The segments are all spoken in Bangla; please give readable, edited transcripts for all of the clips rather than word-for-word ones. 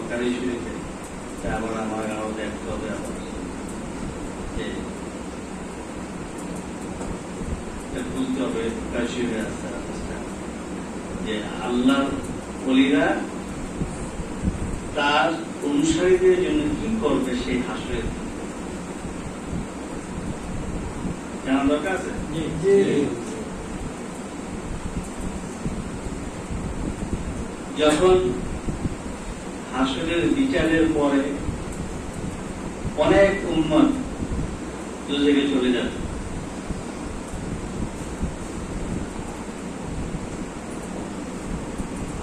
গাড়ি শুরুতে আবার আমার আরো দেখতে হবে আবার বুঝতে হবে যে আল্লাহ ওলিরা তার অনুসারীদের জন্য কি করবে সেই হাসরের জানা দরকার আছে। যখন হাসরের বিচারের পরে অনেক উম্মত দুজকে চলে যাবে,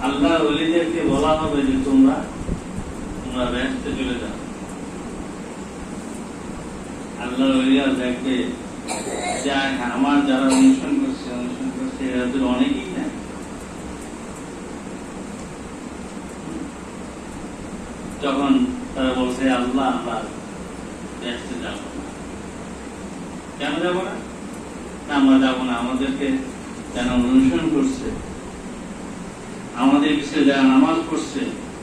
আল্লাহ ওলিদেরকে বলা হবে যে তোমরা বেহেশতে চলে যাও। আল্লাহ ওলিরা দেখবে যে আমার যারা অনুষ্ঠান করছে এদের অনেকেই না, তখন তারা বলছে আল্লাহ আমরা বেহেশতে যাব না। কেন যাব না? আমরা যাব না, আমাদেরকে যারা অনুসরণ করছে, আমাদের পিছনে যারা নামাজ পড়ছে,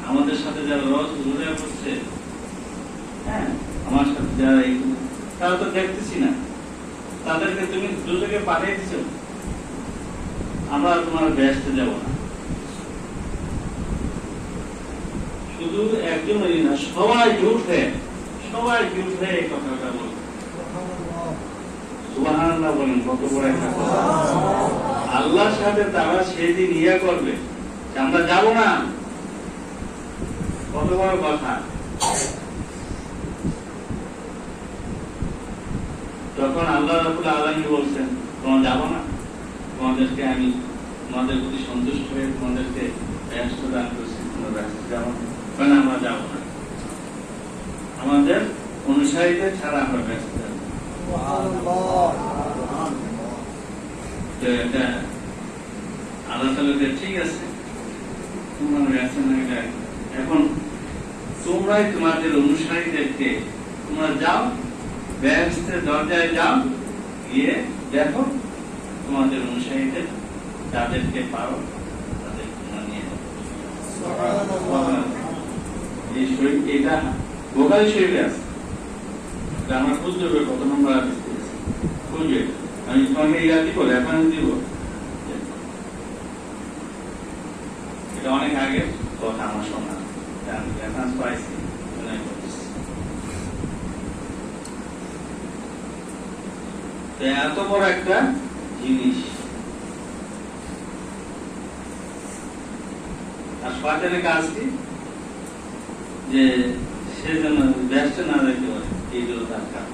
আমাদের সাথে যারা রোজা করছে, হ্যাঁ আমার সাথে যারা তারা তো দেখতেছি না, তাদেরকে তুমি দুজকে পাঠিয়ে দিচ্ছ, আমরা তোমার বেহেশতে যাব না। শুধু একজনই না, সবাই জুট হয়ে এই কথাটা বলবে। সুবহানাল্লাহ বলেন, কত বড় একটা কথা। আল্লাহর সাথে তারা সেদিন ইয়া করবে, আমরা যাব না, কত বড় কথা। তখন আল্লাহ রাব্বুল আলামিন বলছেন তোমরা যাব না, তোমাদেরকে আমি তোমাদের প্রতি সন্তুষ্ট হয়ে তোমাদেরকে বেহেশত দান করছি, তোমরা বেহেশতে যাবো না। আমরা যাব না, আমাদের অনুসারীদের ছাড়া আমরা বেহেশতে যাব। তো এটা আল্লাহ তাআলা ঠিক আছে, এখন তোমরাই তোমাদের অনুসারীদেরকে তোমরা যাও, বেহেশতের দরজায় যাও, গিয়ে দেখো তোমাদের অনুসারীদের যাদেরকে পারো তাদের তোমরা নিয়ে যাও। এই শরীফ এটা বুখারী শরীফে আছে, আমার খুঁজতে হবে কত নম্বর হাদিস খুঁজবে, আমি তোমাকে ইয়া দিব, রেফারেন্স দিব। এটা অনেক আগে কথা আমার শোনা, আমি রেফারেন্স পাইছি। এত বড় একটা জিনিস, আর শয়তানের কাজ কি যে সে যেন ব্যস্ত না দেখতে পারে, এই জন্য তার কাজ।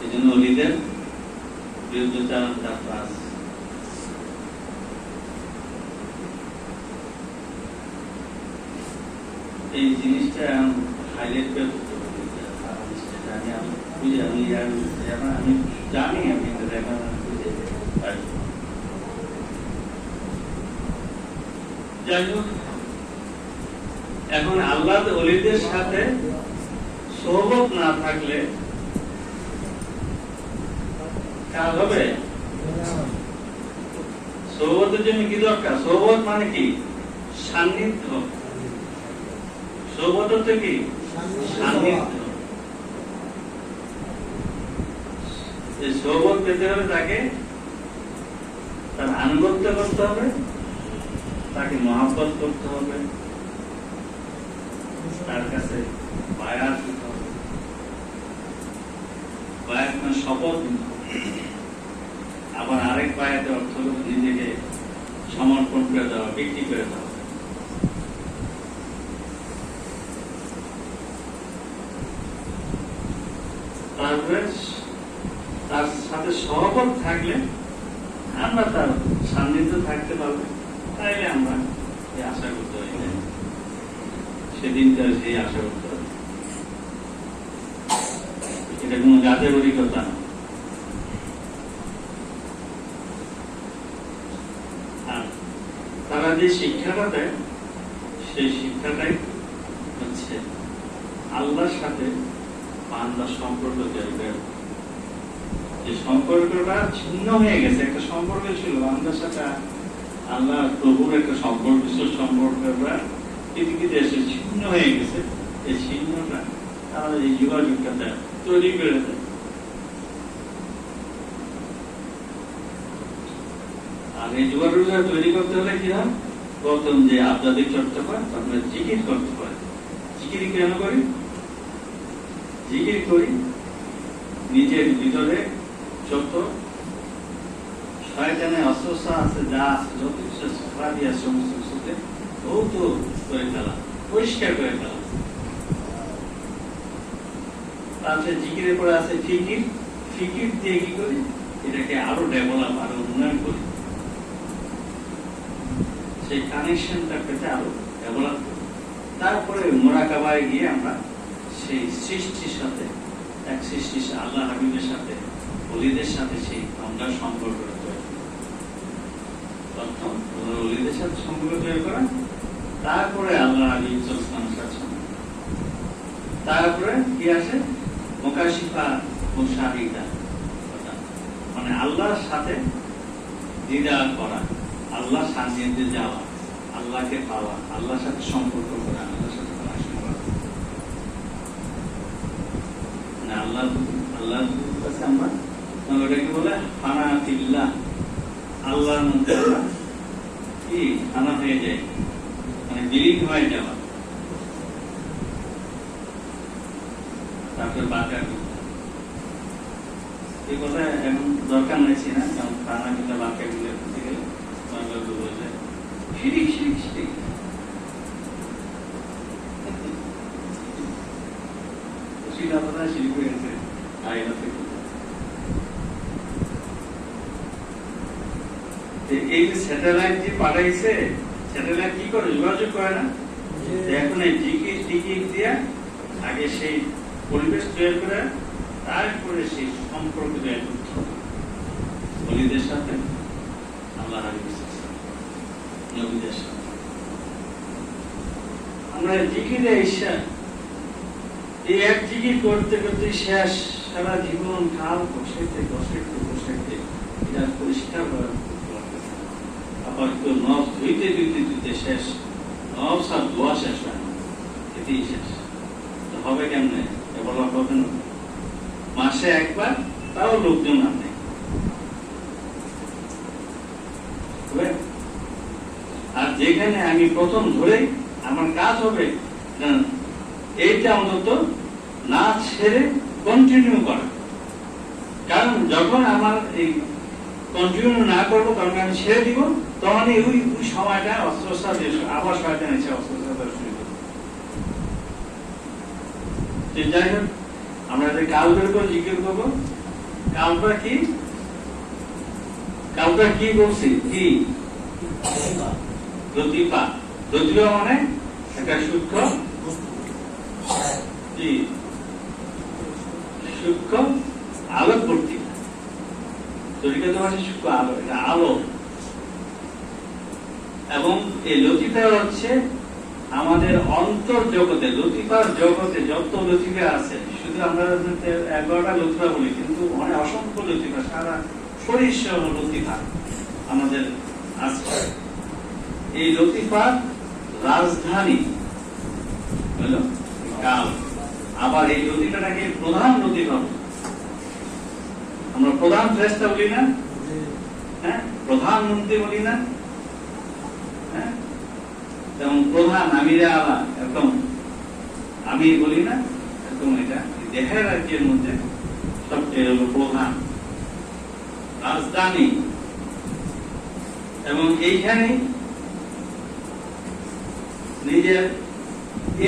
এই জন্য ওলিদের বিরুদ্ধচারণ তার কাজ। এই জিনিসটা হাইলাইট করে করতে পারি, আমি জানি আমি যাই হোক। এখন আল্লাহ ওলিদের সাথে সোহবত না থাকলে কাজ হবে? সোহবতের জন্য কি দরকার? সোহবত মানে কি? সান্নিধ্য। সোহবত হচ্ছে কি? সান্নিধ্য। এই সোহবত পেতে হবে তাকে তার আনুগত্য করতে হবে, তাকে মহাব্বত করতে হবে, তার কাছে বায়াত দিতে হবে। বায়াত মানে শপথ নিতে হবে। আবার আরেক বায়াতের অর্থ হল নিজেকে সমর্পণ করে দেওয়া, বিক্রি করে দেওয়া। তারপরে তার সাথে সহবত থাকলে আমরা তার সান্নিধ্য থাকতে পারবো, তাইলে আমরা এই আশা করতে পারি সেদিনকার সেই আশা করতে পারি। এটা কোন জাতের কথা না। তারা যে শিক্ষাটা দেয় সেই শিক্ষাটাই হচ্ছে আল্লাহর সাথে বান্দার সম্পর্ক তৈরি। যে সম্পর্কটা ছিন্ন হয়ে গেছে, একটা সম্পর্ক ছিল বান্দার সাথে আল্লাহ প্রভুর একটা সম্পর্ক, সম্পর্কটা পৃথিবীতে এসে ছিন্ন হয়ে গেছে, এই ছিন্নটা আমাদের এই যোগাযোগটা তৈরি করে দেয়। আর এই যোগাযোগটা তৈরি করতে হলে কি হয়, প্রথম যে আধ্যাত্মিক চর্চা করে, তারপরে জিকির করতে পারে। জিকির কেন করি? জিকির করি নিজের ভিতরে যত শয়তানের অস্ত্র আছে, যা আছে, যত কিছু খারাপই আছে, সমস্ত কিছুকে ধৌত করে ফেলা, পরিষ্কার করে ফেলা। তারপরে জিকিরের পরে আছে ফিকির। ফিকির দিয়ে কি করি, এটাকে আরো ডেভেলপ, আরো উন্নয়ন করি, সেই কানেকশনটা পেতে আরো ডেভেলপ করি। তারপরে মোরাকাবায় গিয়ে আমরা সেই সৃষ্টির সাথে, এক সৃষ্টি আল্লাহ হাবিবের সাথে, ওলিদের সাথে সেই আমরা সম্পর্ক তৈরি করি। প্রথম ওলিদের সাথে সম্পর্ক তৈরি করা, তারপরে আল্লাহ হাবিব সাল্লাল্লাহু আলাইহি ওয়াসাল্লাম, তারপরে কি আসে, মুকাশিফা মুশাহিদা, মানে আল্লাহর সাথে দিদার করা, আল্লাহ সান্নিধ্যে যাওয়া, আল্লাহকে পাওয়া, আল্লাহর সাথে সম্পর্ক করা, আল্লাহর সাথে পড়াশোনা করা। মানে আল্লাহর কাছে আমরা ওটাকে বলে ফানা ফিল্লাহ, আল্লাহর মধ্যে আমরা কি ফানা হয়ে যায়, মানে বিলীন হয়ে যাওয়া। তারপরে বাঁকা এই কথা এখন দরকার নেছি না, কারণ ফানা ফিল্লাহ বাঁকা গুলো করতে গেলে শিরিক শিরিক শিরিক। শিরিক হয়ে গেছে আয়না থেকে। এই যে স্যাটেলাইট যে পাঠাইছে, স্যাটেলাইট কি করে, যোগাযোগ করে না? এখন এই টিকিট টিকিট দিয়া আগে সেই পরিবেশ তৈরি করে, তারপরে সেই সম্পর্ক তৈরি করতে হবে ওলিদের সাথে, আল্লাহ হাবিবের সাথে, নবীদের সাথে। আমরা জিকিরে ঈশা, এই এক জিকির করতে করতে শেষ, সারা জীবন কাল বসাইতে বসাইতে বসাইতে এটা পরিষ্কার করা, আবার তো নখ ধুইতে ধুইতে ধুইতে শেষ, নখ আর ধোয়া শেষ হয় না, এতেই শেষ। হবে কেমনে? বলা হবে না, মাসে একবার, তাও লোকজন আর নেই। আর যেখানে আমি প্রথম ধরে আমার কাজ হবে এইটা অন্তত না ছেড়ে কন্টিনিউ করা। কারণ যখন আমার এই কন্টিনিউ না করবো, তখন আমি ছেড়ে দিব, তখন ওই সময়টা অস্ত্রস্ত্র আবার শয়তান এসে অস্ত্রস্ত্র শুরু করবো। যাই হোক, আমরা যে কালবের উপর জিজ্ঞেস করবো, কালটা কি, কালটা কি বলছি, কি লতিফা। লতিফা মানে একটা সূক্ষ্ম, কি সূক্ষ্ম আলোক পত্রিকা। তরিকাত ভাষায় সূক্ষ্ম আলো, এটা আলো। এবং এই লতিফা হচ্ছে আমাদের অন্তর জগতে, লতিফার জগতে যত লতিফা আছে, শুধু আমরা 11টা লতিফা বলি, কিন্তু অনেক অসংখ্য লতিফা, সারা শরীর সহ লতিফা আমাদের আছে। এই লতিফার রাজধানী হল কাল। আবার এই লতিফাটাকে প্রধান লতিফা, আমরা প্রধান ফেরেশতা বলি না, হ্যাঁ, প্রধানমন্ত্রী বলি না, হ্যাঁ, যেমন প্রধান আমিরে আলা, এরকম আমি বলি না, এরকম এটা দেহের রাজ্যের মধ্যে সবচেয়ে হল প্রধান রাজধানী। এবং এইখানে নিজের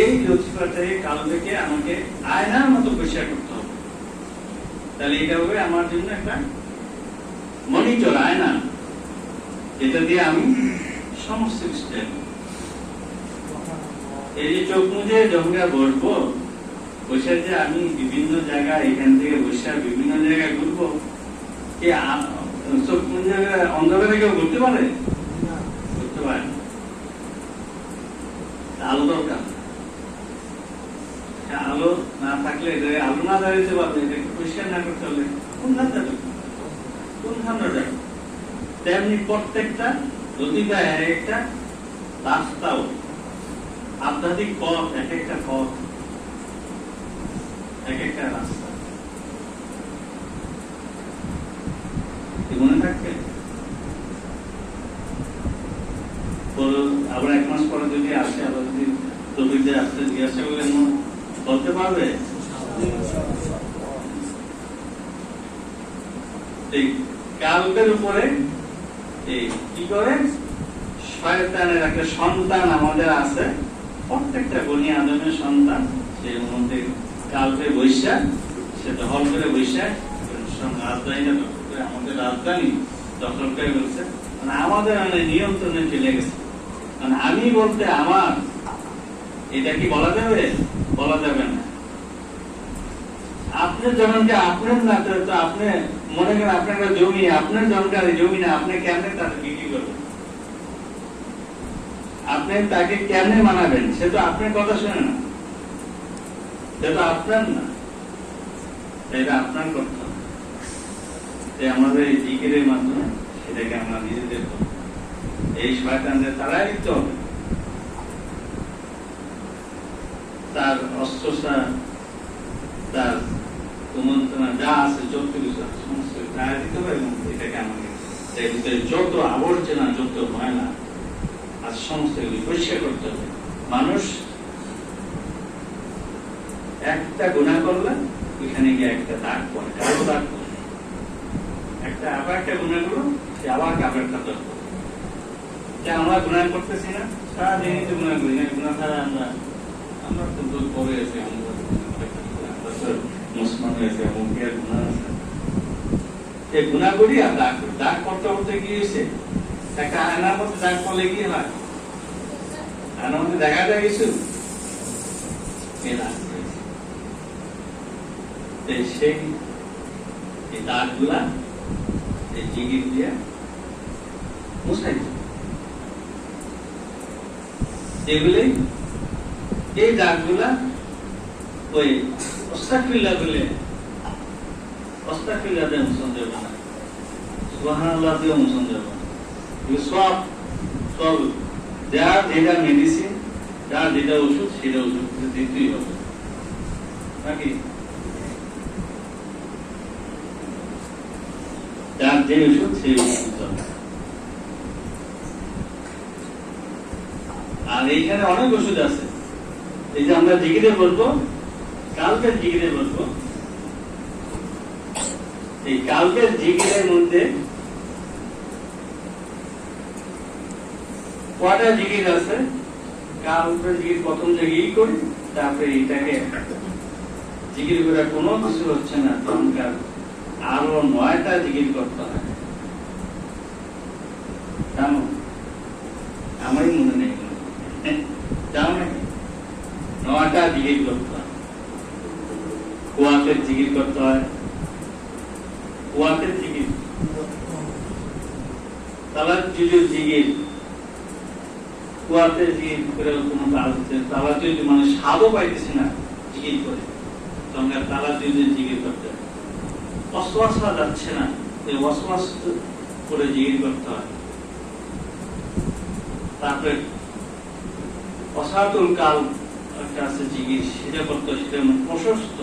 এই লতিফাটাকে কাল থেকে আমাকে আয়নার মতো পরিষ্কার করতে হবে। তাহলে এটা হবে আমার জন্য একটা মনিটর, আয়না, এটা দিয়ে আমি সমস্ত কিছু দেখব। এই যে চোখ মুজে যখন বসবো, বসে যে আমি বিভিন্ন জায়গায়, এখান থেকে বসে বিভিন্ন জায়গায় ঘুরবো, কি চোখ মুজে অন্ধকারে কেউ ঘুরতে পারে? ঘুরতে পারে না। আলো দরকার, আলো না থাকলে, আলো না দাঁড়িয়ে পারবে, এটাকে পরিষ্কার না করতে হলে কোনখান যাবে, কোনখান যাবে। তেমনি প্রত্যেকটা লতিফা একটা রাস্তাও, আধ্যাত্মিক পথ, এক একটা পথ, এক একটা রাস্তা মনে থাকবে। আবার 1 মাস পরে যদি আসে, আবার যদি তৌফিকদের আসতে জিজ্ঞাসা করলে বলতে পারবে? কালবের উপরে কি করে শয়তানের একটা সন্তান আমাদের আছে, প্রত্যেকটা বনি আদমের সন্তান, সে মধ্যে কালবে বৈশা, সে দখল করে বৈশা রাজধানীটা দখল করে, আমাদের রাজধানী দখল করে বলছে, মানে আমাদের নিয়ন্ত্রণে চলে গেছে। মানে আমি বলতে আমার, এটা কি বলা যাবে? বলা যাবে না। আপনার জনকে আপনার না, তো আপনি মনে করেন আপনার জমি, আপনার জনকার জমি না, আপনি কেমনে তাকে বিক্রি করবেন? আপনি তাকে কেমনে মানাবেন? সে তো আপনার কথা শোনে না, সে তো আপনার না, এটা আপনার করতে হবে। আমাদের এই জিকিরের মাধ্যমে সেটাকে আমরা নিজেদের এই শয়তানদের তারাই দিতে হবে। তার অস্ত্রসা, তার কুমন্ত্রণা যা আছে, যত কিছু আছে সমস্ত তারা দিতে হবে। এবং এটাকে আমাকে এর ভিতরে যত আবর্জনা, যত ময়লা আর সমস্ত এগুলি পরিষ্কার করতে হবে। মানুষ একটা গুনাহ করলে ওইখানে গিয়ে একটা দাগ পড়ে, কালো দাগ পড়ে, একটা আবার একটা গুনাহ করলো, সে আবার কাপড় কাপড় করে। আমরা গুনাহ করতেছি না, সারাদিনই তো গুনাহ করি না। গুনাহ ছাড়া আমরা কিন্তু পরে আছি, মুসলমান হয়েছে, মুখের গুনাহ আছে, এই গুনাহ করি আর দাগ করি। দাগ করতে করতে কি হয়েছে, একটা আয়নার মধ্যে দাগ করলে কি হয়? আয়নার মধ্যে দেখা যায় কিছু, সেই দাগগুলা এই জিগির দিয়ে মুছাই এগুলি, এই দাগগুলা ওই অস্তাগফিরুল্লাহ বলে, অস্তাগফিরুল্লাহ দিয়ে মুছন যাবে না, সুবহানাল্লাহ দিয়ে মুছন যাবে না। সব সব যার যেটা মেডিসিন, যার যেটা ওষুধ, সেটা ওষুধ দিতেই হবে নাকি? যার যে ওষুধ, সেই ওষুধ দিতে হবে। আর এইখানে অনেক ওষুধ আছে। এই যে আমরা জিকিরে বলবো, কালকের জিকিরে বলবো, এই কালকের জিকিরের মধ্যে কয়টা জিকির আছে? কালকের জিকির প্রথম জায়গায় করি, তারপরে এটাকে জিকির করে কোনো কিছু হচ্ছে না, তখনকার আরো 9টা জিকির করতে হয়। জানো, আমারই মনে নেই, জানো নাকি? 9টা জিকির করতে হয়। কুয়াতের জিকির করতে হয়, কুয়াতের জিকির, তালাজ্জুদের জিকির, কুয়াতের জিকির করে কোনো কাজ হচ্ছে। তালাজ্জুদ মানে স্বাদও পাইতেছে না জিকির করে, তখন তালাজ্জুদের জিকির করতে হয়। ওয়াসওয়াসা যাচ্ছে না, এই ওয়াসওয়াস করে জিকির করতে হয়। তারপরে অসাতুল কাল একটা আছে জিকির, সেটা করতে হয়। সেটা প্রশস্ত,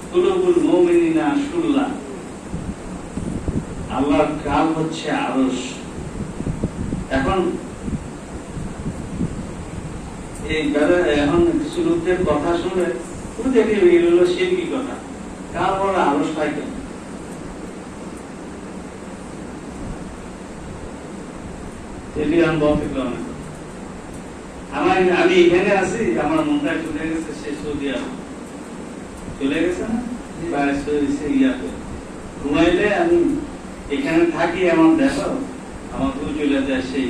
কুলুবুল মুমিনিনা শুল্লা, আল্লাহর কাল হচ্ছে আরশ। এখন এই এখন কিছু লোকদের কথা শুনলে এগুলো শিরকি কথা। কাল বড় আরশ পাই কেন? আমি এখানে আছি, আমার মনটা চলে গেছে, সে সৌদি আরব চলে গেছে না, ঘুমাইলে আমি এখানে থাকি, আমার দেখো আমার দূর চলে যায়, সেই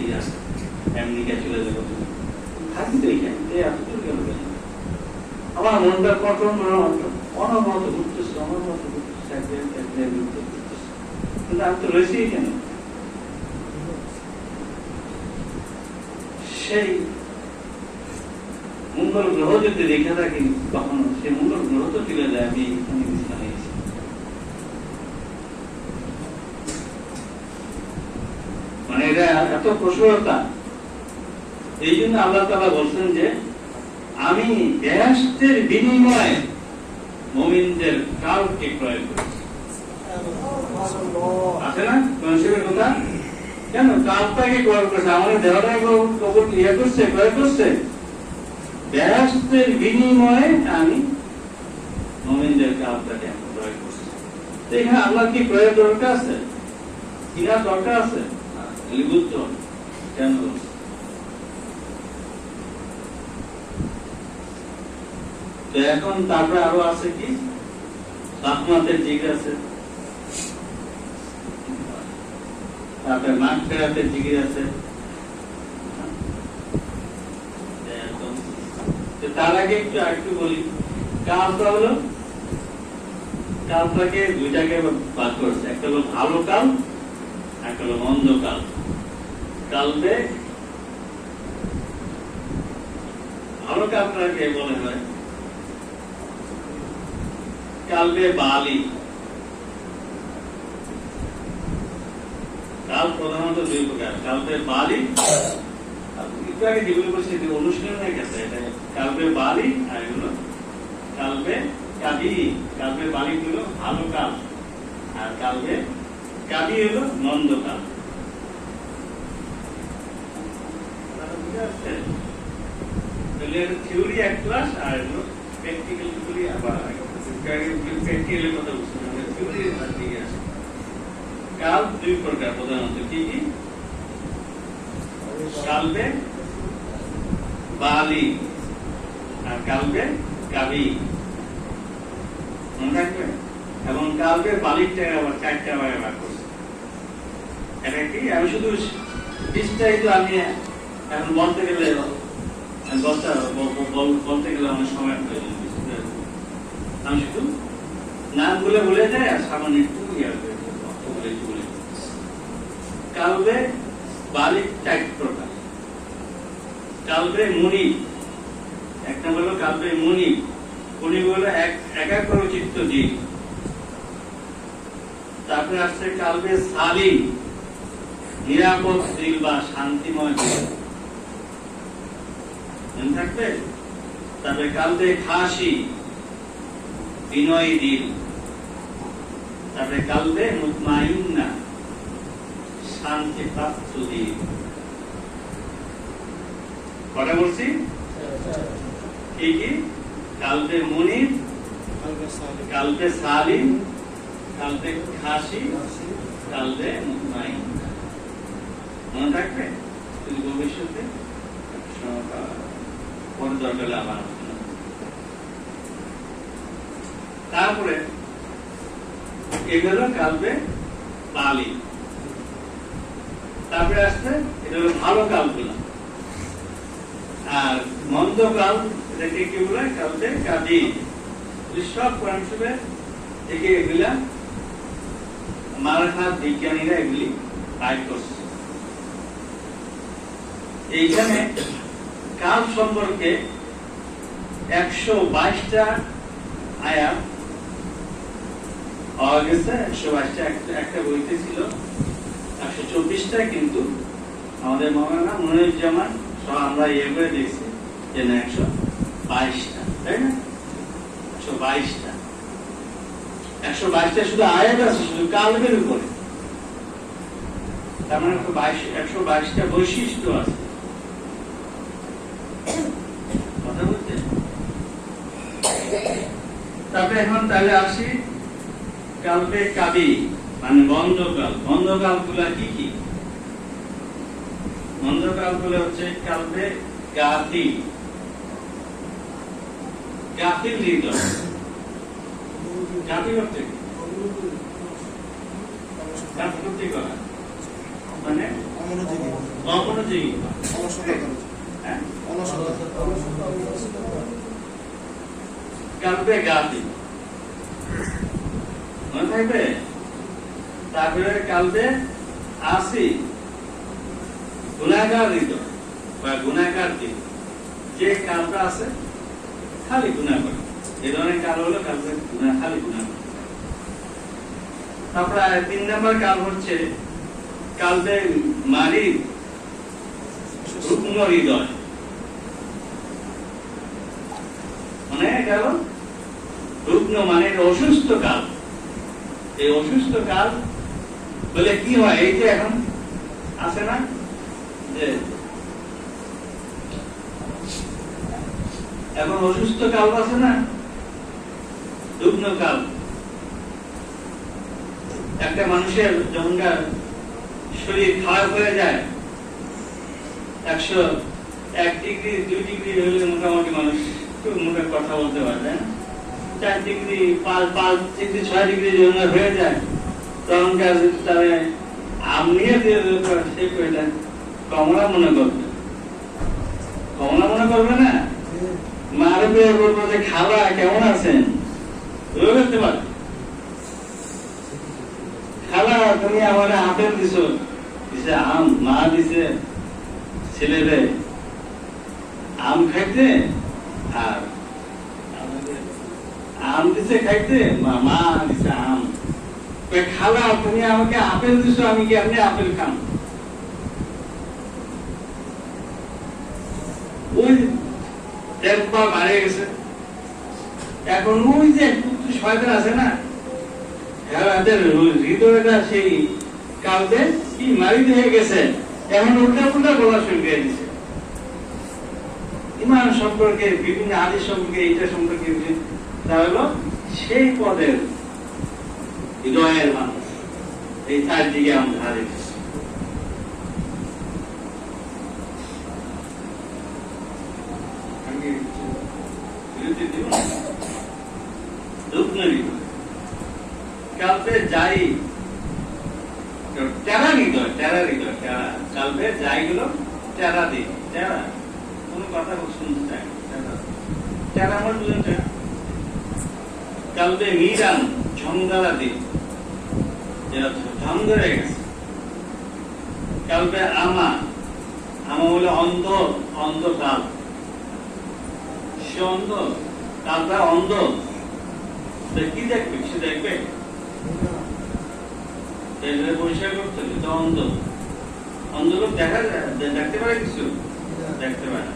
আমেরিকা চলে যাবো, থাকি তো এখানে, এতদূর কেন? আমার মনটা কত অনবরত ঘুরতেছে, অনবরত ঘুরতেছে, কিন্তু আমি তো রয়েছি এখানে। সেই মঙ্গল গ্রহ যদি দেখে থাকি কখনো, সেই মঙ্গল গ্রহ তো চলে যায়, আমি এখানে বিশ্রাম নিয়েছি। মানে এটা এত প্রসরতা, এই জন্য আল্লাহ তাআলা বলছেন যে আমি বেহেশতের বিনিময়ে মুমিনদের কালকে ক্রয় করেছি। আছে না কোরআনের কথা? কেন কালটাকে ক্রয় করেছে? আমাদের দেহটাকে কবর ইয়ে করছে, ক্রয় করছে। বেহেশতের বিনিময়ে আমি মুমিনদের কালটাকে ক্রয় করছি। তো এখানে আল্লাহ কি ক্রয়ের দরকার আছে? কিনা দরকার আছে? বুঝছো কেন? তো এখন তারপরে আরো আছে কি রহমতের জিকির আছে, তারপরে মাগফিরাতের জিকির আছে। তার আগে একটু বলি, কালটা হলো, কালটাকে দুইটাকে ভাগ করছে, একটা হলো ভালো কাল, একটা হলো মন্দ কাল। কালবে ভালো কালটাকে বলা হয় কালবে বালি। কাল প্রধানত দুই প্রকার, কালবে বালি যেগুলো বলছে অনুষ্ঠান হয়ে গেছে, এটা কালবে বালি আর এগুলো কালবে কাবি। কালবে বালি হলো ভালো কাল আর কালবে কাবি হলো মন্দ কাল। থিওরি এক ক্লাস আর হলো প্র্যাকটিক্যাল থিওরি। আবার প্র্যাকটিক্যালের কথা বলছি, থিওরির দিকে আসে। কাল দুই প্রকার প্রধানত, কি কি? কালবে বালি আর কালবে কাবি, মনে রাখবেন। এবং কালবে বালিটা আবার চারটা ভাগে ভাগ করছে। এটা কি? আমি শুধু বিস্তারিত আমি এখন বলতে গেলে বলতে গেলে অনেক সময় প্রয়োজন। আমি শুধু নামগুলো বলে যাই আর সামান্য একটু বলে। কালবে বালি চার প্রকার। কালবে মুনিব, এক নম্বর হলো কালবে মুনিব। মুনিব হলো একাগ্র চিত্ত জীব। তারপরে আসছে কালবে সালিম, নিরাপদ দিল বা শান্তিময় দিল, মনে থাকবে। তারপরে কালবে খাসি, বিনয়ী দিল। তারপরে কালবে মুতমাইন্না, শান্তি প্রাপ্ত দিল। কটা বলছি? কি কি? কালবে মুনিব, কালবে সালিম, কালবে খাসি, কালবে মুতমাইন্না। মনে থাকবে? তুমি ভবিষ্যতে পরে দরকার আবার। তারপরে এগুলো কালবে বালি। তারপরে আসছে এটা হলো ভালো কালগুলো। আর মন্দ কাল এটাকে কি বলে? কালবে কাবি। সব কোরআনে থেকে এগুলা মারাঠা বিজ্ঞানীরা এগুলি বাইর করছে। এইখানে কাল সম্পর্কে 122টা আয়াত পাওয়া গেছে। 122টা একটা বইতে ছিল, 124টা কিন্তু আমাদের মাওলানা মনিরুজ্জামান সহ আমরা ইয়ে করে দেখছি যে না 122টা, তাই না? 122টা 122টা শুধু আয়াত আছে, শুধু কালবের উপরে। তার মানে 122টা বৈশিষ্ট্য আছে। কথা বলতে তারপরে এখন তাহলে আসি কালবে কাবি, মানে বন্ধকাল। বন্ধকাল গুলা কি কি? বন্ধকাল গুলো হচ্ছে কালবে গাফিল, গাফিল হৃদয়। গাফিল হচ্ছে গাফিলতি করা, মানে অমনোযোগী। কালবে গাফিল, মনে থাকবে। তারপরে কালবে আসি, গুনাহগার হৃদয় বা গুনাহগার দিল। যে কালটা আছে খালি গুনাহ করে, এই ধরনের কাল হলো কালবে খালি গুনাহ করে। তারপরে 3 নম্বর কাল হচ্ছে কালবে মারিদ, রুগ্ন হৃদয়, মানে গেল রুগ্ন মানে অসুস্থ কাল। এই অসুস্থ কাল বলে কি হয়, এই যে এখন আছে না যে এখন অসুস্থ কাল আছে না, রুগ্ন কাল। একটা মানুষের যখন শরীর খারাপ হয়ে যায়, 101 ডিগ্রি 2 ডিগ্রি হলে মোটামুটি মানুষ মুখে কথা বলতে পারে, 4 ডিগ্রি 5 ডিগ্রি 6 ডিগ্রি যখন হয়ে যায়, তখন তারা আম নিয়ে সে করে দেন কমলা মনে করবে, কমলা মনে করবে না, মারে পেয়ে বলবো যে খালা কেমন আছেন, বুঝতে পারে খালা তুমি আমার আপেল দিছো, দিছে আম, মা দিছে ছেলেরে আম খাইতে, আর আম দিছে খাইতে, মা দিছে আম। খালা তুমি আমাকে আপেল দিছো, আমি কি আপনি আপেল খাম? ওই দেখবা বাড়ে গেছে। এখন ওই যে একটু শয়তান আছে না, এদের হৃদয়টা সেই কালকে কি মারিতে হয়ে গেছে, এখন উল্টা পুল্টা বলা শুরু করে দিছে। ইমান সম্পর্কে, বিভিন্ন হাদিস সম্পর্কে, এইটা সম্পর্কে তা হলো সেই পদের হৃদয়ের মানুষ এই চারদিকে আমরা হারিয়ে গেছি। কালকে যাই টেরা হৃদয়, টেরা হৃদয়, টেরা কালকে যাই গুলো টেরা দিই, টেরা কোনো কথা শুনতে চাই না, টেরা আমার দুজন টেরা। কালকে নিরান ঝঙ্গারা দিই, যেটা ঝং ধরে গেছে। কালকে আমা, আমা বলে অন্ধ, অন্ধকাল, সে অন্ধ, কালটা অন্ধ, কি দেখবে, সে দেখবে পরিষ্কার করতে হবে, তো অন্ধ, অন্ধ লোক দেখা যায়, দেখতে পারে কিছু, দেখতে পারে না।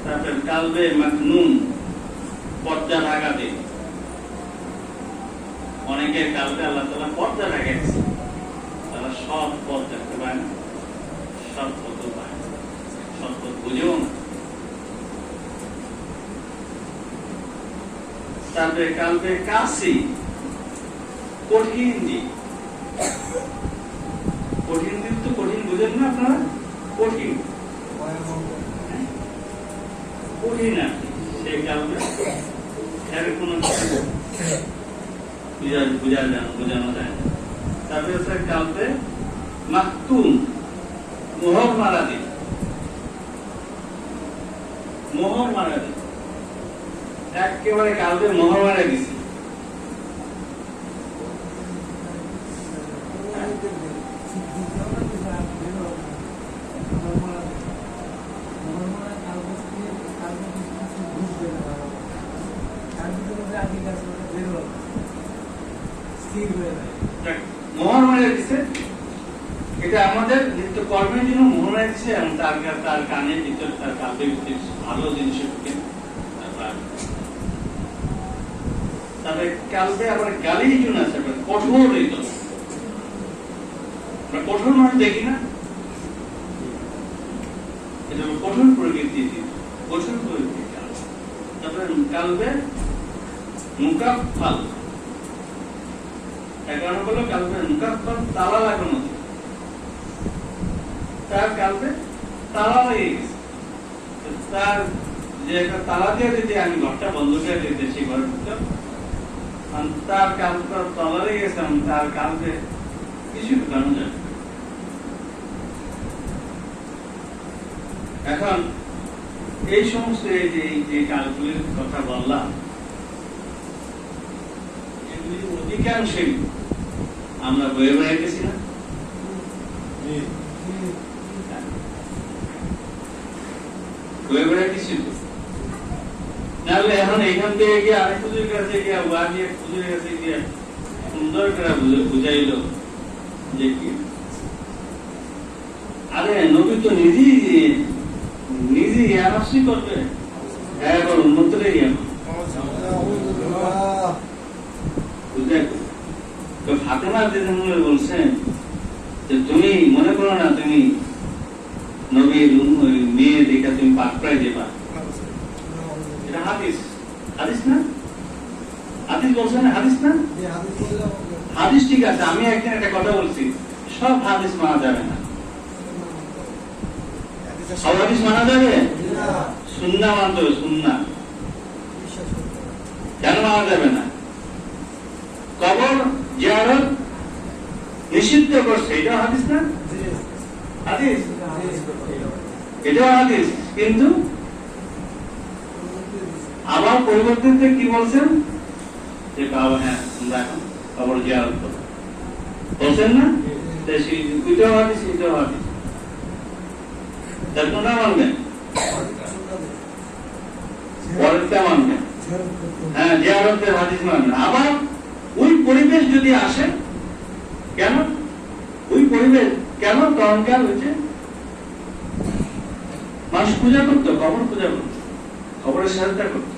তারপরে কালবে মাকনুন, পর্দা ঢাকা দিই, অনেকের কালবে আল্লাহ তাআলা পর্দা ঢাকাইছে, তারা সব পথ দেখতে পায় না, সব পথ পায় না, সব পথ বুঝেও না। তারপরে কালবে কাশি, কঠিন দিক, কঠিন দিক তো কঠিন বুঝেন না আপনারা, কঠিন কঠিন আর কি, সেই কালবে এর কোনো বোঝানো যায় না। তারপরে হচ্ছে কালবে মাকতুম, মোহর মারা দিন, মোহর মারা দিন, একেবারে কালবে মোহর মারা দিছে। মোহর মারা দিছে, এটা আমাদের নিত্য কর্মের জন্য মোহর মারা দিছে, এবং তার কানের ভিতরে, তার কালবের ভিতরে ভালো জিনিস ঢুকে। তারপরে কালবে আবার গালি জন্য আছে, কঠোর হৃদয়, আমরা কঠোর মানুষ দেখি না, এটা কঠোর প্রকৃতি, কঠোর প্রকৃতি। তারপরে কালবে মুকাফফাল, এখন হলো কালবে মুকাফফাল, তালা লাগানো, তার কালবে তালা লেগে গেছে, তার যে একটা তালা দিয়ে যদি আমি ঘরটা বন্ধ করে দিতে, সেই ঘরের ভিতর তার কালটা তালা লেগে গেছে, তার কালবে কিছু ঢুকানো যায়। এখন এই সমস্ত যে কালগুলির কথা বললাম, এগুলি অধিকাংশই আমরা বয়ে বেড়াইতেছি না, বয়ে বেড়াইতেছি তো, নাহলে এখন এখান থেকে গিয়ে আরেক হুজুরের কাছে গিয়ে, ওয়াজি এক হুজুরের কাছে গিয়ে সুন্দর করে বুঝাইল যে কি আরে নবী তো নিজেই আনাসি করবে, একবার উন্মতরে তো ফাতেমা রাদিয়াল্লাহু বলছেন যে তুমি মনে করো না তুমি নবীর মেয়ে দেখা তুমি পাক প্রায় দেবা। এটা হাদিস, হাদিস না? হাদিস বলছে না? হাদিস না? হাদিস ঠিক আছে, আমি একদিন একটা কথা বলছি, সব হাদিস মানা যাবে না। সব হাদিস মানা যাবে? সুন্নাহ মানতে হবে, সুন্নাহ। কেন মানা যাবে না? কবর জিয়ারত নিষিদ্ধ করছে, এটাও হাদিস না? হাদিস, এটাও হাদিস। কিন্তু আবার পরিবর্তিত কি বলছেন যে হ্যাঁ তোমরা এখন কবর জিয়ারত করো, বলছেন না? ওইটাও হাদিস, এটাও হাদিস। তার কোনটা মানবেন? পরেরটা মানবেন। হ্যাঁ, জিয়ারতের হাদিস মানবেন। আবার ওই পরিবেশ যদি আসে, কেন ওই পরিবেশ কেন তখনকার হয়েছে? মানুষ পূজা করতো, কবর পূজা করতো, কবরের সাহায্য করতো,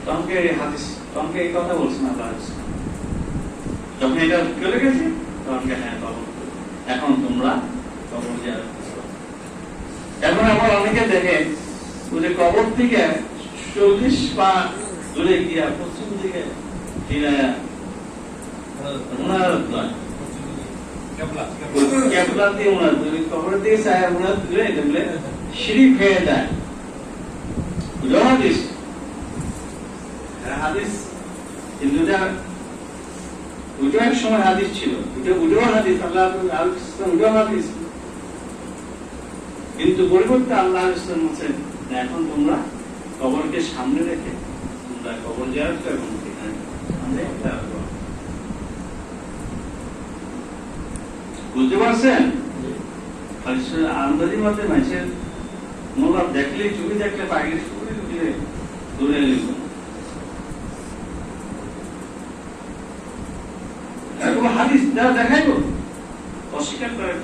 তখনকে হাদিস, তখনকে এই কথা বলছেন আল্লাহ। যখন এটা চলে গেছে তখনকে হ্যাঁ কবর, এখন তোমরা কবর জিয়ারত করো। এখন আবার অনেকে দেখে ওই কবর থেকে 40 পা দূরে গিয়া পশ্চিম দিকে ফিরায়া মুনাজাত নয়, ক্যাবলা দিয়ে মুনাজাত, কবরের দিকে ছায়া মুনাজাত দিলে দেখলে শিরিক হয়ে যায়। হাদিস, হাদিস কিন্তু ওইটা এক সময় হাদিস ছিল, ওইটাও হাদিস, আল্লাহ ওইটাও হাদিস। কিন্তু পরিবর্তে আল্লাহ বলছেন এখন তোমরা কবরকে সামনে রেখে তোমরা কবর জিয়ারত করো এবং বুঝতে পারছেন? আন্দাজি মতে মানুষের মোবাইল দেখলে, ছবি দেখলে পাখির ছবি উঠলে দূরে গেল। এরকম হাদিস যারা দেখাইব অস্বীকার করে।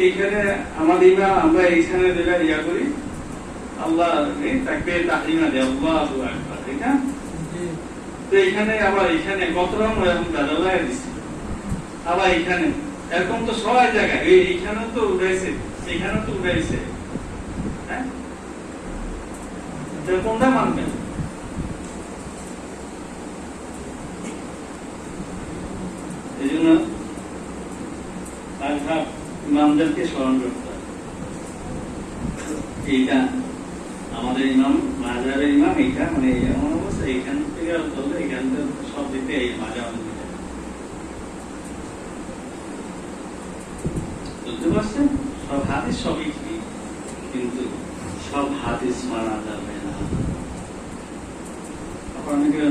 এইখানে আমাদের ইমাম, আমরা এইখানে যেটা ইয়া করি আল্লাহ তাকবীর তাহরিমা দেয় আল্লাহু আকবার, ঠিক না? তো এইখানে আবার এইখানে কত রকম এরকম দাদা লাগাই দিচ্ছে, আবার এইখানে এরকম তো সবাই জায়গায়, এইখানে তো উঠাইছে, এইখানে তো উঠাইছে। হ্যাঁ, কোনটা মানবেন? এই জন্য ইমামদেরকে স্মরণ করতে হবে। এইটা আমাদের ইমাম, মাজারের ইমাম, এইটা মানে এমন অবস্থা, এইখান থেকে চলবে, এখান থেকে সব দিতে এই মাজার বুঝতে পারছেন? সব হাদিস সবই ঠিক, কিন্তু সব হাদিস মানা যাবে না। অনেকে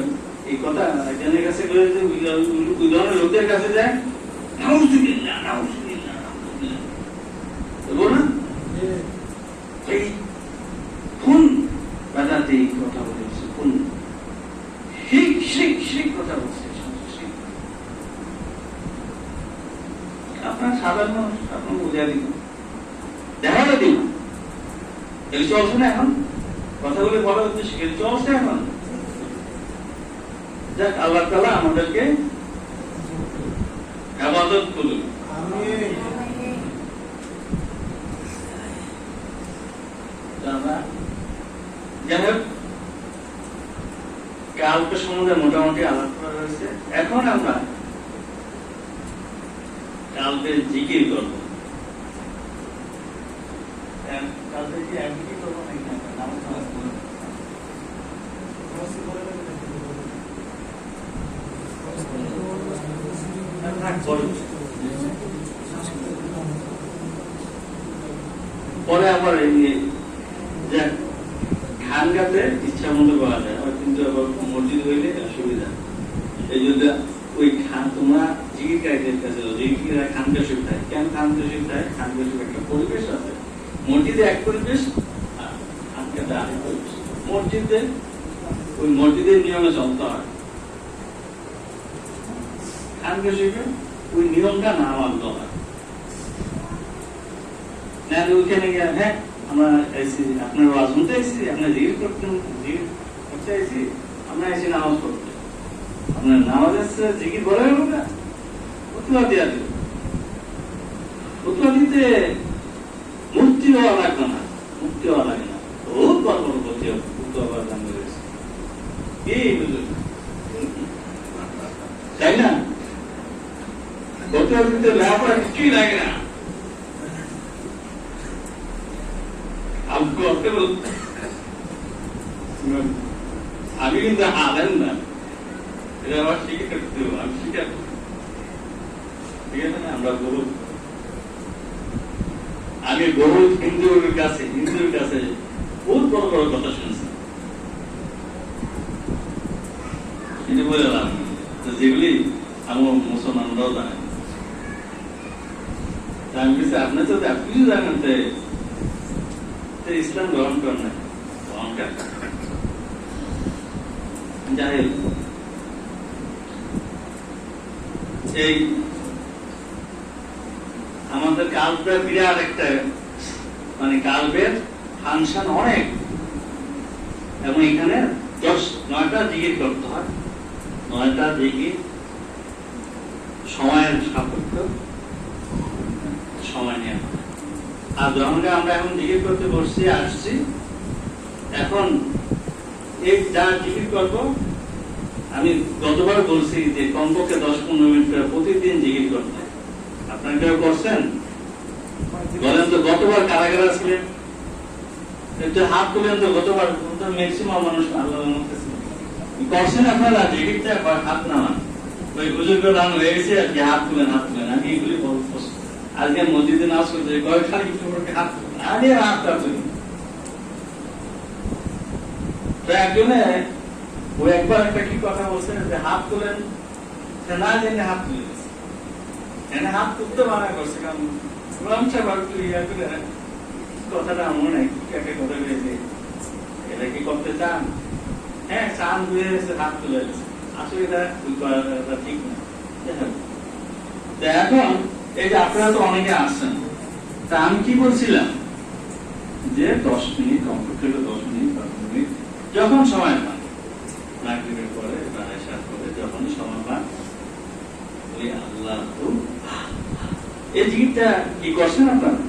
এই কথা একজনের কাছে করে, উদাহরণ লোকদের কাছে যায়, নাউজুবিল্লাহ নাউজুবিল্লাহ নাউজুবিল্লাহ বলবো না, এই কোন বাজাতে কথা বলেছে, কোন শিখ শিখ শিখ কথা বলছে। আপনার সাধারণ মানুষ, আপনার বুঝা দিন, দেখা দিন, এগুলি চলছে না এখন, কথাগুলি বলার উদ্দেশ্য চলছে এখন। যাক, আল্লাহ তাআলা আমাদেরকে ইবাদত করুন। কালকে সম্বন্ধে মোটামুটি আলাপ করা হয়েছে। এখন আমরা কালকে জিকির করব। কালকে কি একদিকে করবো নাকি পরে আবার খান গাতে ইচ্ছা মতো পাওয়া যায়, কিন্তু আবার মসজিদ হইলে অসুবিধা। এই জন্য ওই খান তোমরা জিকিরকারীদের কাছে জিকিরা খানকা শিব থাকে। কেন খানকা শিব থাকে? খানকা শিব একটা পরিবেশ আছে, মসজিদে এক পরিবেশ, খানকাতে আরেক পরিবেশ। মসজিদে ওই মসজিদের নিয়মে চলতে হয়। খানকে শিখে ওই নিয়মটা না মানতে হয়। ওইখানে গিয়ে হ্যাঁ আমরা এসেছি, আপনার ওয়াজ শুনতে এসেছি, আপনার জিজ্ঞেস করতে এসেছি, আমরা এসে নামাজ পড়তে। আপনার নামাজের জিকির বলে গেল না, ফতুয়া দেওয়া দিল। ফতুয়া দিতে মুক্তি হওয়া লাগবে না, মুক্তি হওয়া লাগে না, বহুত বড় বড় ফতুয়া করার দাম রয়েছে। তাই না? ফতুয়া দিতে লেখাপড়া কিছুই লাগে না। আমি কিন্তু আলেন না, এটা আমার শিখে করতে হবে, আমি শিখে ঠিক আছে না? আমরা গরু, আমি গরু হিন্দুর কাছে বহুত বড় বড় কথা শুনছি, কিন্তু বলে লাভ যেগুলি আমার মুসলমানরাও জানেন। আমি কিছু আপনি তো কিছু জানেন, ইসলাম গ্রহণ করেন না, গ্রহণ করেন যাই এই আমাদের কালবের বিরাট একটা মানে কালবের ফাংশন অনেক, এবং এখানে 9টা জিকির করতে হয়, 9টা জিকির সময়ের সাপেক্ষ সময় নিয়ে। আর যখন আমরা এখন জিকির করতে বসছি আসছি, এখন এই যা জিকির করবো, আমি গতবার বলছি যে কমপক্ষে 10-15 মিনিট করে প্রতিদিন জিকির করতে। আপনারা কেউ করছেন? বলেন তো গতবার কারা কারা ছিলেন? একটু হাত তুলেন তো। গতবার ম্যাক্সিমাম মানুষ আল্লাহ করছেন আপনারা জিকিরটা, হাত নামান। ওই বুজুর্গ নাম হয়ে গেছে আর কি, হাত তুলেন হাত তুলেন। আমি এগুলি আজকে মসজিদে নাচ করতে খালি হাত তুলেন, আগে হাতটা তুলি। তো একজনে ওই একবার একটা কি কথা বলছে যে হাত তুলেন, না জেনে হাত তুলে দিচ্ছে, এনে হাত তুলতে মানা করছে। কারণ কথাটা এমন একটা কথা বলেছে, এটা কি করতে চান? হ্যাঁ চান, বুঝে গেছে, হাত তুলে দিচ্ছে। আসলে এটা ঠিক না। এখন এই যে আপনারা তো অনেকে আসছেন, তা আমি কি বলছিলাম যে 10 মিনিট, কমপক্ষে 10 মিনিট 15 মিনিট যখন সময় পান, মাগরিবের পরে বা ইশার পরে যখনই সময় পান, ওই আল্লাহ এই জিকিরটা কি করছেন আপনারা?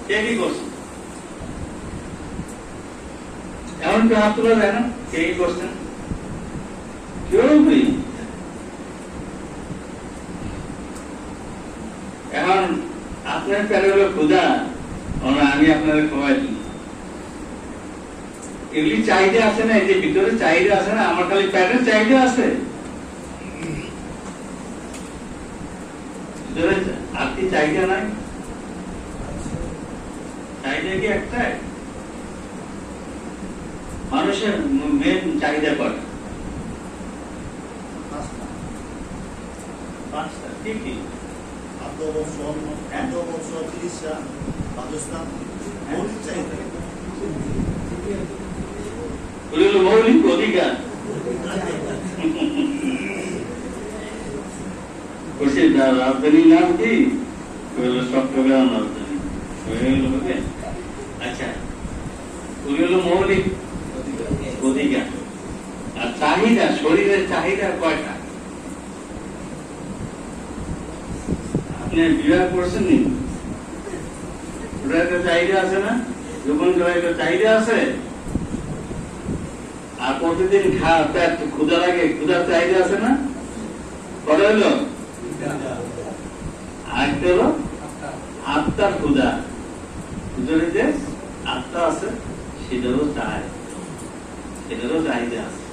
কে কি করছেন? এমন কেউ হাত তোলা যায় না? কে কি করছেন? কেউ নেই। এখন আপনার প্যারে হলো ক্ষুধা, আমি আপনাদের খাওয়াই দিই। এগুলি চাহিদা আছে না, এই যে ভিতরে চাহিদা আছে না, আমার খালি প্যাটের চাহিদা আছে, আর কি চাহিদা নাই? চাহিদা কি একটাই? মানুষের মেন চাহিদা কটা? 5টা। কি কি? মৌলিক অধিকার। রাজধানীর নাম কি? চট্টগ্রাম রাজধানী। আচ্ছা, ওই হলো মৌলিক অধিকার। আর চাহিদা, শরীরের চাহিদা কয়টা? আপনি বিবাহ করছেন নি? ওটা একটা চাহিদা আছে না? যখন একটা চাহিদা আছে, আর প্রতিদিন ক্ষুধা লাগে, ক্ষুধার চাহিদা আছে না? কত হলো? আরেকটা হলো আত্মার ক্ষুধা। ভিতরে যে আত্মা আছে সেটারও চায়, সেটারও চাহিদা আছে।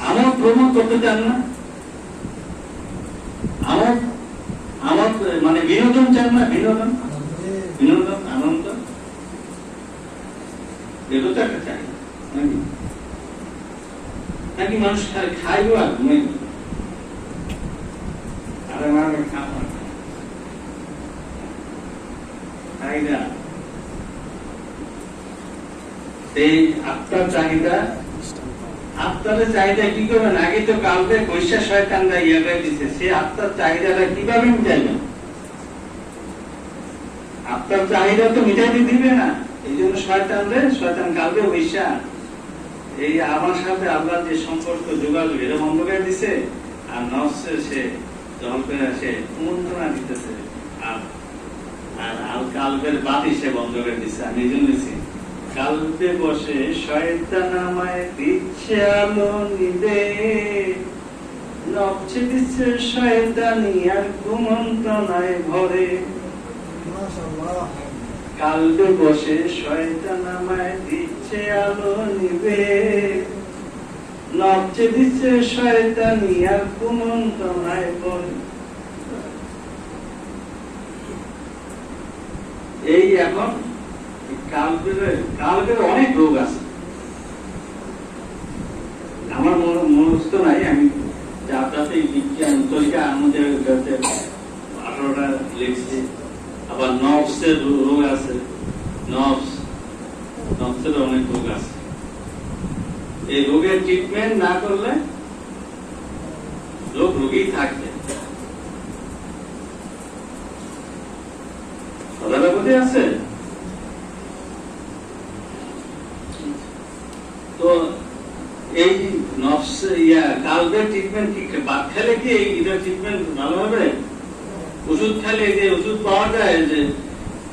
আমার প্রমোদ করতে চান না? আমার মানে বিনোদন চান না? বিনোদন, বিনোদন, আনন্দ, এগুলো তো একটা চাই নাকি? নাকি মানুষ খাইব আর ঘুমাই? আরে খাওয়া চাহিদা, এই আত্মার চাহিদা, আত্মার চাহিদা কি করবেন? আগে তো কালকে পয়সা শয়তানরা ইয়াটা দিচ্ছে, সে আত্মার চাহিদাটা কিভাবে মিটাইবেন? আত্মার চাহিদা তো মিটাইতে দিবে না, এই জন্য শয়তান কালকে পয়সা এই আমার সাথে আল্লাহ যে সম্পর্ক যোগাযোগ এটা বন্ধ করে দিছে, আর নফসে সে জল করে সে কুমন্ত্রণা দিতেছে, আর কালবের বাতি সে বন্ধ করে দিচ্ছে। আমি এই জন্য কালবে বসে শয়তান আমায় দিচ্ছে আলো নিবে, নকছে দিচ্ছে শয়তানি আর কুমন্ত্রণায় ভরে। কালবে বসে শয়তান আমায় দিচ্ছে আলো নিবে, নকছে দিচ্ছে শয়তানি আর কুমন্ত্রণায় ভরে। এই এখন কালবের অনেক রোগ আছে, আমার মনস্থ নাই, আমি যাতে বিজ্ঞান তরিকা আমাদের 18টা লিখছি। আবার নফসের রোগ আছে, নফসের অনেক রোগ আছে। এই রোগের ট্রিটমেন্ট না করলে লোক রোগী থাকবে। কথাটা বুঝে আছে? তো এই নফস কালবের ট্রিটমেন্ট কি বাদ খেলে কি এটা ট্রিটমেন্ট ভালো হবে? ওষুধ খেলে যে ওষুধ পাওয়া যায় যে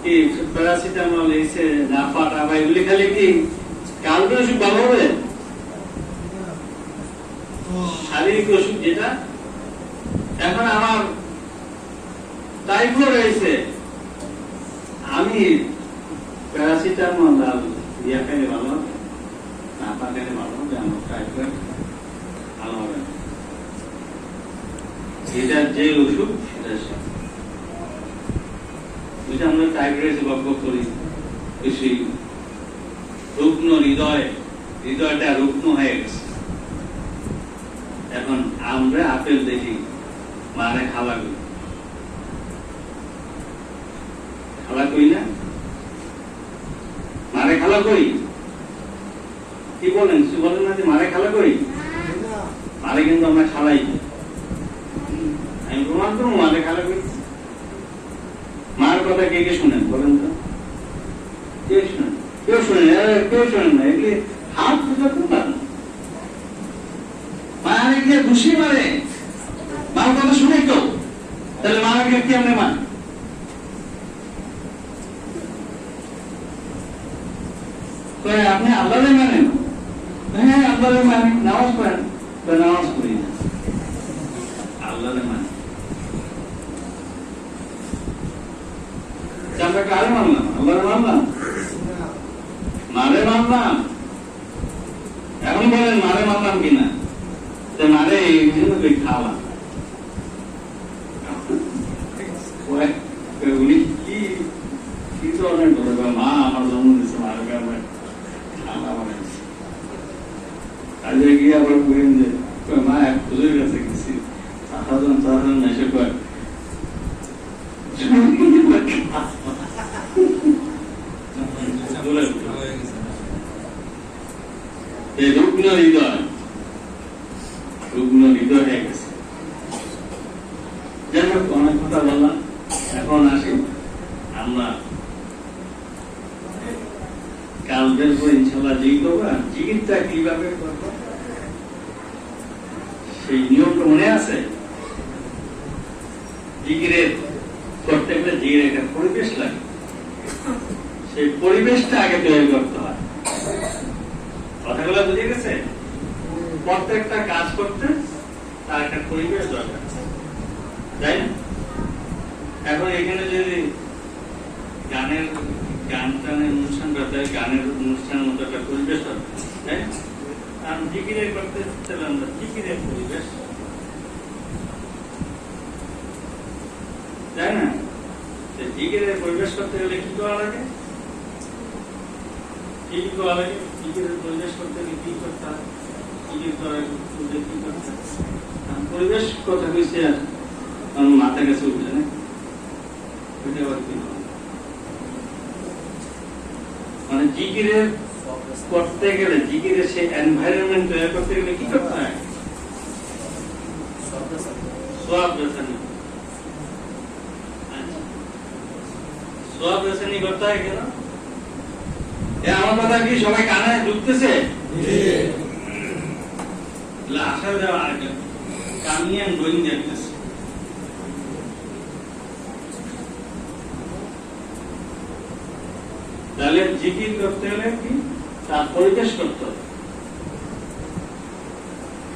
কি প্যারাসিটামল এসে নাফা টাফা এগুলি খেলে কি কালবের ওষুধ ভালো হবে? শারীরিক ওষুধ যেটা। এখন আমার টাইফয়েড হয়েছে, আমি প্যারাসিটামল আর ইয়া খেলে ভালো হবে, নাফা খেলে ভালো হবে? আমার টাইফয়েড ভালো হবে, এটা যে ওষুধ সেটা আমরা টাইফয়েডে গল্প করি, বেশি রুগ্ন হৃদয়টা রুগ্ন হয়ে গেছে। এখন আমরা আপেল দেখি মারে খালা কই না, মারে খালা কই কি বলেন? বলেন না যে মারে খালা কই? মারে কিন্তু আমরা খালাই, আমি প্রমাণ করবো মারে খালা কই। মার কথা কে কে শুনেন বলেন তো? কে শুনেন? কেউ শুনেন? কেউ শুনেন না? এগুলি হাত পূজা করবেন। মারে গিয়ে ঘুষি মারে, মার কথা শুনে কেউ, তাহলে মারা গিয়ে কি আমরা মান? আপনি আল্লাহরে মানেন? হ্যাঁ আল্লাহরে মানি, নামাজ পড়েন, নামাজ পড়ি না, আল্লাহরে মানি। আমরা কারে মানলাম? আল্লাহরে মানলাম, মারে মানলাম। এখন বলেন মারে মানলাম কিনা? মারে খাওয়া উনি কি ধরনের কথা? মা আমার জন্ম দিচ্ছে, মারে খাওয়া বানাইছে। কাজে গিয়ে আবার বলেন যে মা এক হুজুরের কাছে গেছি, চারজন এসে কয় রুগ্ন হৃদয় হয়ে গেছে। যাই হোক, অনেক কথা বললাম, এখন আসি আমরা কালবের পর ইনশাল্লাহ জিকির করবো। আর জিকিরটা কিভাবে করবো সেই নিয়মটা মনে আছে? জিকিরের করতে গেলে জিকিরের একটা পরিবেশ লাগে, সেই পরিবেশটা আগে তৈরি করতে হয়। কথাগুলো বুঝে গেছে? প্রত্যেকটা কাজ করতে তার একটা পরিবেশ দরকার, তাই না? এখন এখানে যদি গান টানের অনুষ্ঠান করতে হয়, গানের অনুষ্ঠানের মতো একটা পরিবেশ দরকার, তাই না? আর জিকিরের করতে চাইলে আমরা জিকিরের পরিবেশ, তাই না? জিকিরের পরিবেশ করতে গেলে কি করা লাগে? কি করা লাগে? জিকিরের পরিবেশ করতে গেলে কি করতে হয়? পরিবেশ কথা কইছে আর মাথা কাছে উঠে না, জিকিরের করতে গেলে, জিকিরের সেই এনভায়রনমেন্ট তৈরি করতে গেলে কি করতে হয়? সোয়াব রেসানি। সোয়াব রেসানি করতে হয় কেন? আমার কথা কি সবাই কানে ঢুকতেছে? আশা দেওয়া আগে কামিয়ান গোয়িং দেখতেছে। তাহলে জিকির করতে হলে কি তার পরিবেশ করতে হবে।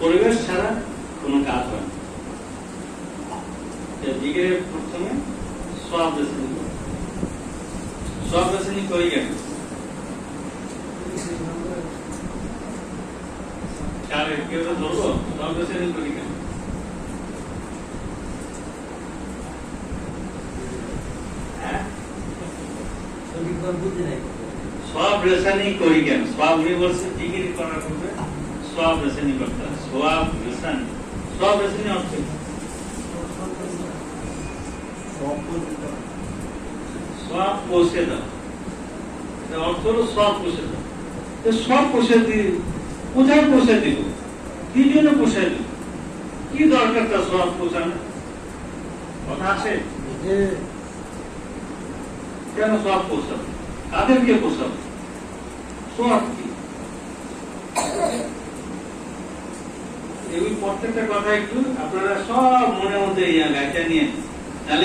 পরিবেশ ছাড়া কোনো কাজ হয় না। জিকিরের প্রথমে সওয়াব রেসানি করতে, সওয়াব রেসানি করি কেন? কেউ তো ধরবো সওয়াব রেসানি করি কেন? সওয়াব রেসানি করি কেন? সওয়াব উনি বলছে জিকির করার পূর্বে সওয়াব রেসানি করতে হয়। সওয়াব রেসানি, সওয়াব রেসানি অর্থ সওয়াব পৌঁছে দাও। অর্থ হলো সওয়াব পৌঁছে দাও। সব পৌঁছে দিই, কোথায় পৌঁছে দিব? কি জন্য পৌঁছে দিব? কি দরকার তার সওয়াব পৌঁছানো? কথা আছে? কেন সওয়াব পৌঁছাবে? কাদেরকে পৌঁছাবে? সওয়াব কি? এই প্রত্যেকটা কথা একটু আপনারা সব মনের মধ্যে গাইটা নিয়ে